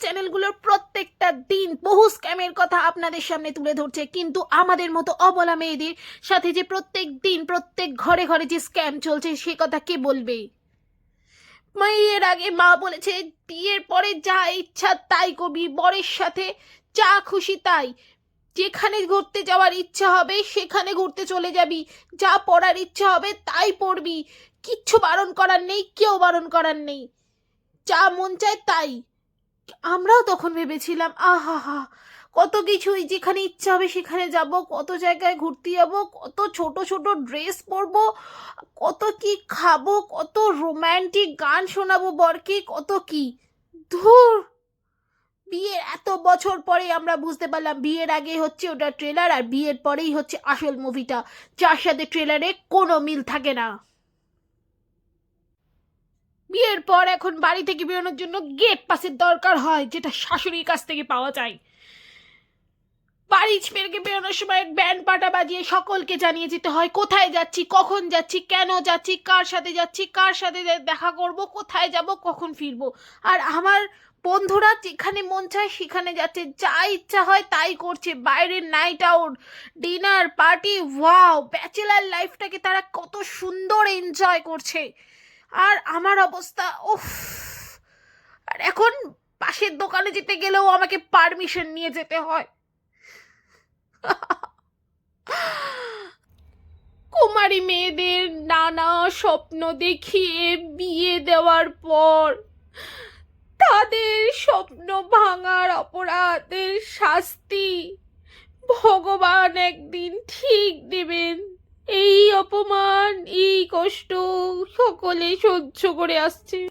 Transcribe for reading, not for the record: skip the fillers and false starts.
চ্যানেলগুলোর প্রত্যেকটা দিন বহু স্ক্যামের কথা আপনাদের সামনে তুলে ধরছে, কিন্তু আমাদের মতো অবলা মেয়েদের সাথে যে প্রত্যেক দিন প্রত্যেক ঘরে ঘরে যে স্ক্যাম চলছে সে কথা কে বলবে? বিয়ের আগে মা বলেছে বিয়ের পরে যা ইচ্ছা তাই করবি, বরের সাথে যা খুশি তাই, যেখানে ঘুরতে যাওয়ার ইচ্ছা হবে সেখানে ঘুরতে চলে যাবি, যা পড়ার ইচ্ছা হবে তাই পড়বি, কিচ্ছু বারণ করার নেই, কেউ বারণ করার নেই, যা মন চায় তাই। আমরাও তখন ভেবেছিলাম আহা হা, কত কিছুই, যেখানে ইচ্ছা হবে সেখানে যাব, কত জায়গায় ঘুরতে যাব, কত ছোট ছোট ড্রেস পরবো, কত কি খাবো, কত রোম্যান্টিক গান শোনাবো বরকে, কত কি। ধুর, বিয়ের এত বছর পরে আমরা বুঝতে পারলাম বিয়ের আগে হচ্ছে ওটা ট্রেলার আর বিয়ের পরেই হচ্ছে আসল মুভিটা, যার সাথে ট্রেলারে কোনো মিল থাকে না। বিয়ের পর এখন বাড়ি থেকে বেরোনোর জন্য গেট পাসের দরকার হয়, যেটা শাশুড়ির কাছ থেকে পাওয়া যায়। বাড়ি ছেড়ে বেরোনোর সময় ব্যান্ড পাটা বাজিয়ে সকলকে জানিয়ে যেতে হয় কোথায় যাচ্ছি, কখন যাচ্ছি, কেন যাচ্ছি, কার সাথে যাচ্ছি, কার সাথে দেখা করব, কোথায় যাব, কখন ফিরবো। আর আমার বন্ধুরা যেখানে মন চায় সেখানে যাচ্ছে, যা ইচ্ছা হয় তাই করছে, বাইরের night out, dinner party, wow, bachelor লাইফটাকে তারা কত সুন্দর এনজয় করছে। আর আমার অবস্থা উফ। আর এখন পাশের দোকানে যেতে গেলেও আমাকে পারমিশন নিয়ে যেতে হয়। কুমারী মেয়েদের নানা স্বপ্ন দেখিয়ে বিয়ে দেওয়ার পর তাদের স্বপ্ন ভাঙার অপরাধের শাস্তি ভগবান একদিন ঠিক দেবেন। এই অপমান, এই কষ্ট সকলে সহ্য করে আসছে।